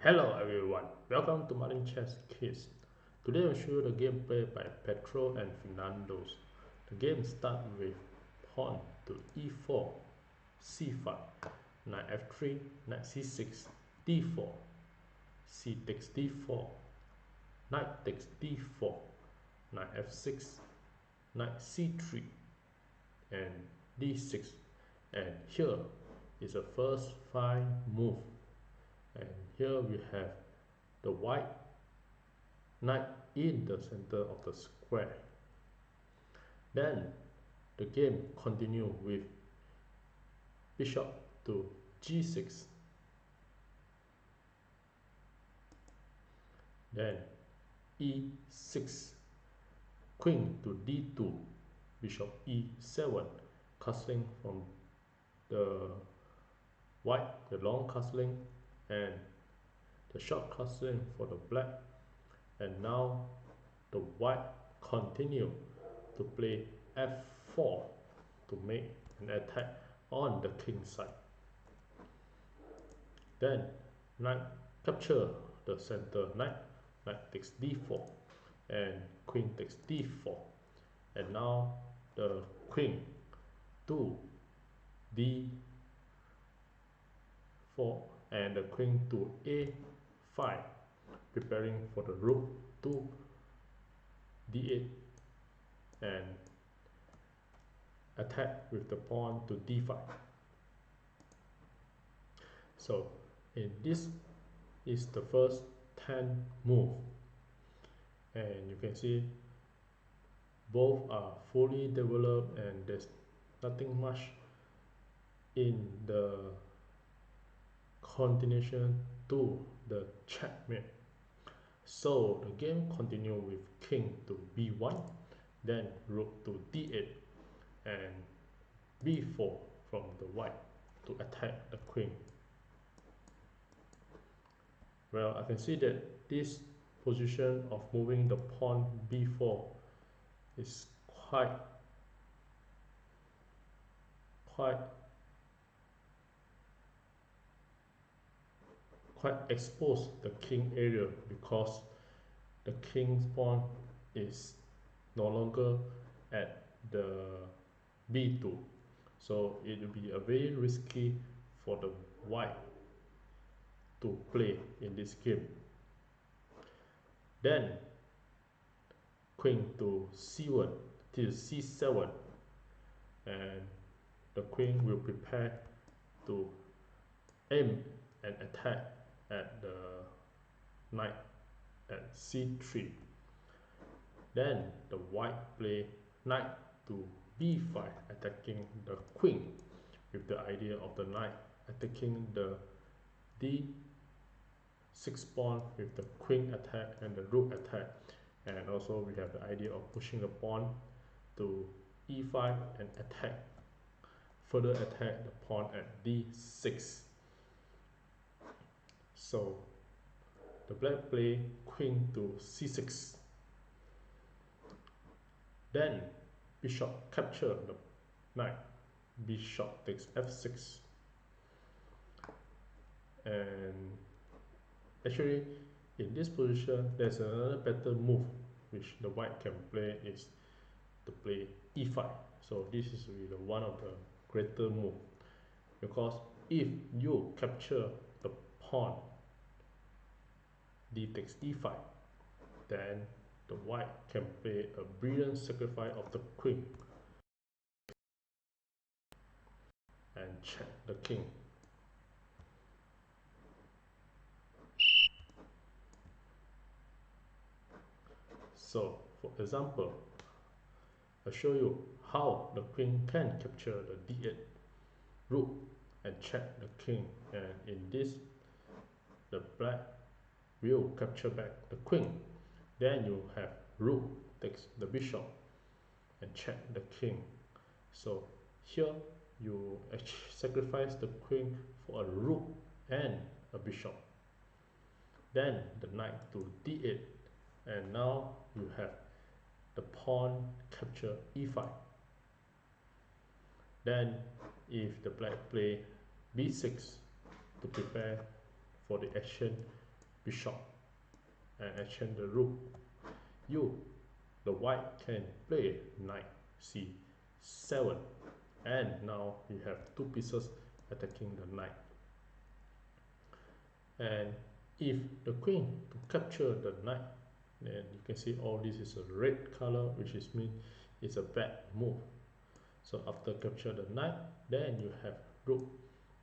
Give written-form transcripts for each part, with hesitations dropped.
Hello everyone, welcome to Modern Chess Kids. Today I'll show you the gameplay by Pedro and Fernando. The game starts with pawn to e4, c5, knight f3, knight c6, d4, c takes d4, knight takes d4, knight f6, knight c3, and d6. And here is the first 5 move. And here we have the white knight in the center of the square. Then the game continue with bishop to g6. Then e6, queen to d2, bishop e7, castling from the white, the long castling, and the short castling for the black. And now the white continue to play f4 to make an attack on the king side. Then knight capture the center knight, knight takes d4, and queen takes d4. And now the queen to d4 and the queen to a5, preparing for the rook to d8 and attack with the pawn to d5. So in this is the first 10 move, and you can see both are fully developed and there's nothing much in the continuation to the checkmate. So the game continue with king to b1, then rook to d8 and b4 from the white to attack the queen. Well, I can see that this position of moving the pawn b4 is quite exposed the king area, because the king's pawn is no longer at the b2, so it will be a very risky for the white to play in this game. Then queen to c1 till c7, and the queen will prepare to aim and attack at the knight at c3. Then the white play knight to b5, attacking the queen, with the idea of the knight attacking the d6 pawn with the queen attack and the rook attack. And also we have the idea of pushing the pawn to e5 and further attack the pawn at d6. So the black play queen to c6. Then bishop capture the knight, bishop takes f6. And actually in this position there's another better move which the white can play, is to play e5. So this is really one of the greater move, because if you capture the pawn d takes e5, then the white can play a brilliant sacrifice of the queen and check the king. So for example, I'll show you how the queen can capture the d8 rook and check the king. And in this, the black will capture back the queen. Then you have rook takes the bishop and check the king. So here you sacrifice the queen for a rook and a bishop. Then the knight to d8, and now you have the pawn capture e5. Then if the black play b6 to prepare for the action bishop and exchange the rook, the white can play knight c7, and now you have two pieces attacking the knight. And if the queen to capture the knight, then you can see all this is a red color, which is mean it's a bad move. So after capture the knight, then you have rook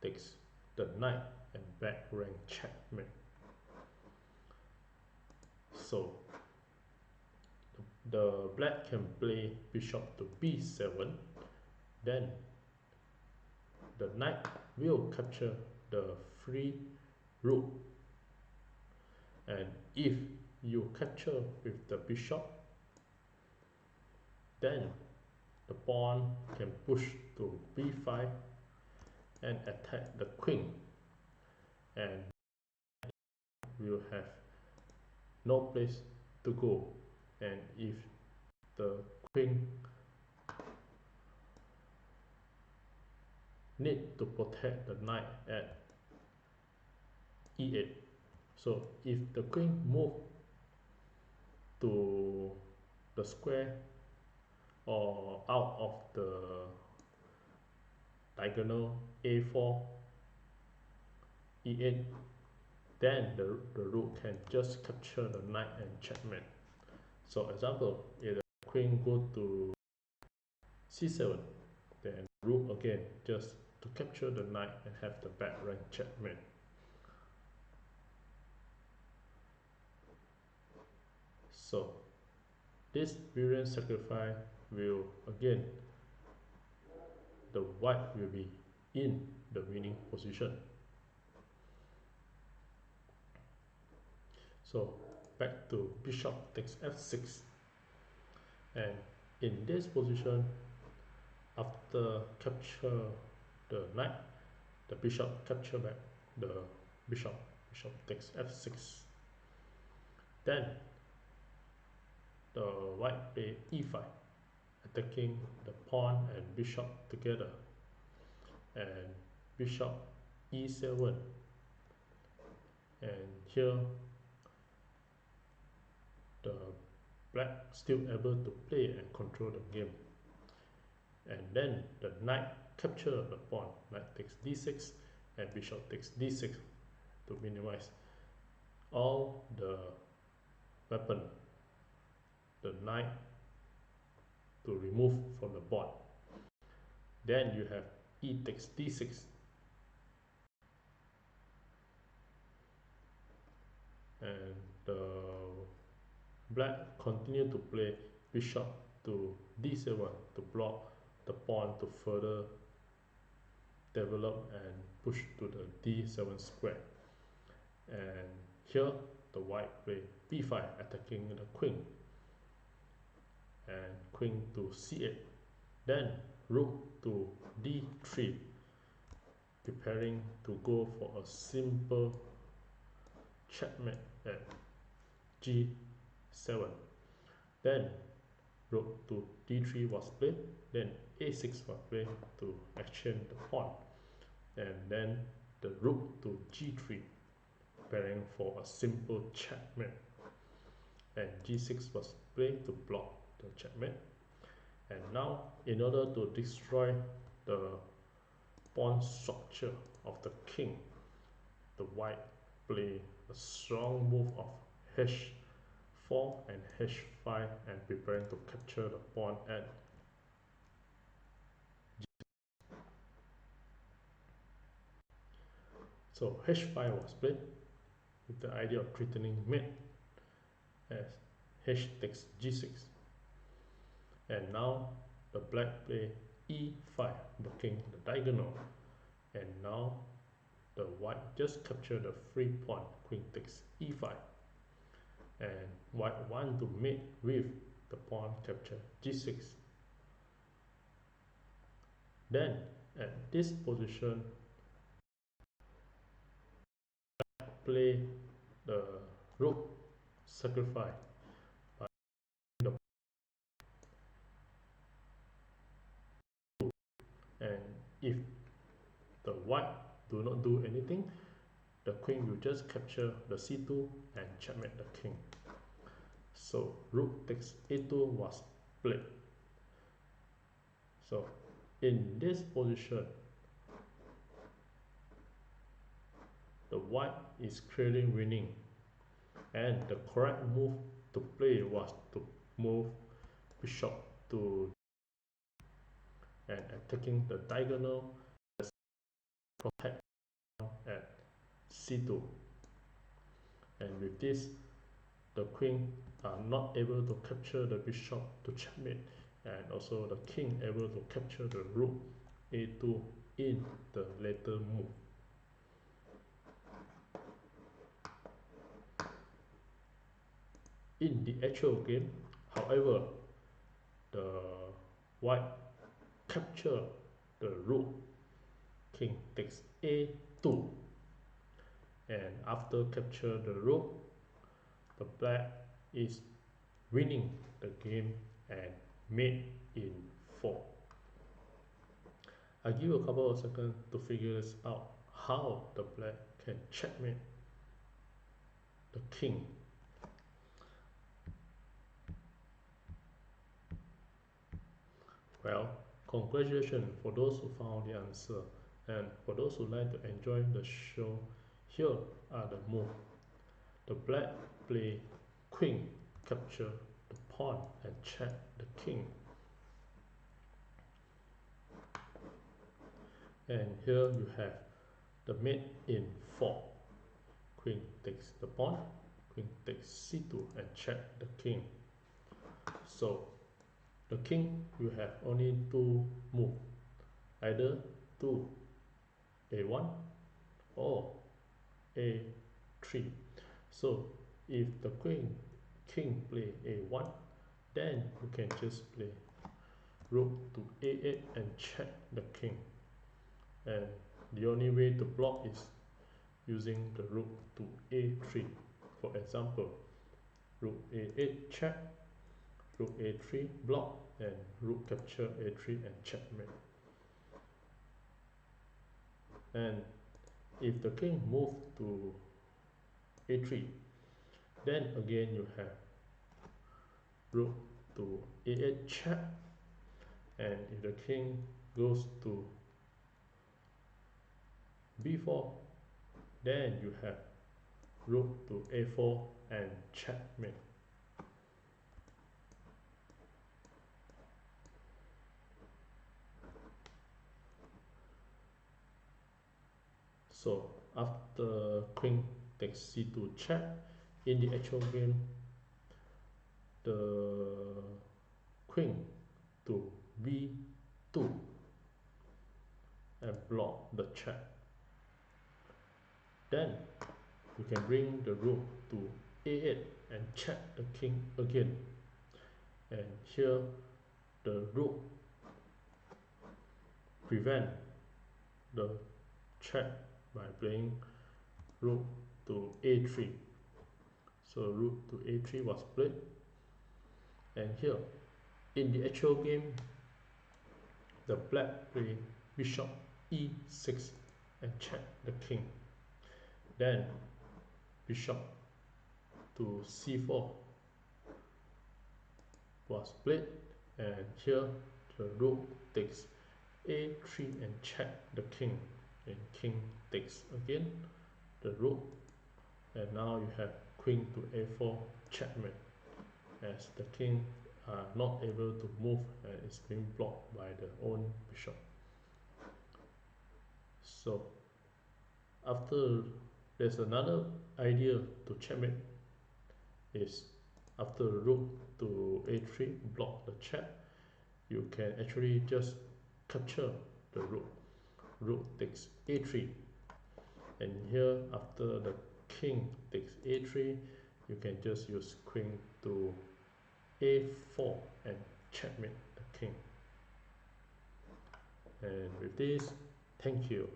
takes the knight and back rank checkmate. So the black can play bishop to b7, then the knight will capture the free rook, and if you capture with the bishop, then the pawn can push to b5 and attack the queen, and will have no place to go. And if the queen need to protect the knight at e8, so if the queen move to the square or out of the diagonal a4 e8, then the rook can just capture the knight and checkmate. So example, if the queen go to c7, then rook again just to capture the knight and have the back rank checkmate. So this brilliant sacrifice will again, the white will be in the winning position. So back to bishop takes f6, and in this position, after capture the knight, the bishop capture back the bishop takes f6, then the white play e5, attacking the pawn and bishop together, and bishop e7, and here the black still able to play and control the game. And then the knight capture the pawn, knight takes d6 and bishop takes d6 to minimize all the weapon, the knight to remove from the board. Then you have e takes d6, and the black continue to play bishop to d7 to block the pawn to further develop and push to the d7 square. And here the white play b5, attacking the queen, and queen to c8, then rook to d3, preparing to go for a simple checkmate at g7. Then rook to d3 was played, then a6 was played to exchange the pawn, and then the rook to g3, preparing for a simple checkmate, and g6 was played to block the checkmate. And now, in order to destroy the pawn structure of the king, the white play a strong move of h4 and h5, and preparing to capture the pawn at so h5 was played with the idea of threatening mate as h takes g6, and now the black play e5, blocking the diagonal, and now the white just capture the free pawn, queen takes e5, and white want to mate with the pawn capture g6. Then at this position, play the rook sacrifice by the, and if the white do not do anything, the queen will just capture the c2 and checkmate the king. So rook takes a2 was played. So in this position, the white is clearly winning, and the correct move to play was to move bishop to and attacking the diagonal protect at c2, and with this the queen are not able to capture the bishop to checkmate, and also the king able to capture the rook a2 in the later move. In the actual game, however, the white capture the rook, king takes a2, and after capture the rook, the black is winning the game and mate in 4. I give you a couple of seconds to figure this out, how the black can checkmate the king. Well, congratulations for those who found the answer, and for those who like to enjoy the show, here are the moves. The black play queen, capture the pawn and check the king. And here you have the mate in 4. Queen takes the pawn, queen takes c2 and check the king. So the king will have only 2 moves, either to a1 or a3. So if the king play a1, then you can just play rook to a8 and check the king. And the only way to block is using the rook to a3. For example, rook a8 check, rook a3 block, and rook capture a3 and checkmate. And if the king move to a3, then again you have rook to a8 check, and if the king goes to b4, then you have rook to a4 and checkmate. So after queen takes c2 check, in the actual game, the queen to b2 and block the check. Then you can bring the rook to a8 and check the king again. And here the rook prevent the check by playing rook to a3. So rook to a3 was played, and here in the actual game, the black play bishop e6 and check the king. Then bishop to c4 was played, and here the rook takes a3 and check the king, and king takes again the rook, and now you have queen to a4 checkmate, as the king are not able to move and is being blocked by the own bishop. So after, there's another idea to checkmate, is after rook to a3 block the check, you can actually just capture the rook. Rook takes a3, and here after the king takes a3, you can just use queen to a4 and checkmate the king. And with this, thank you.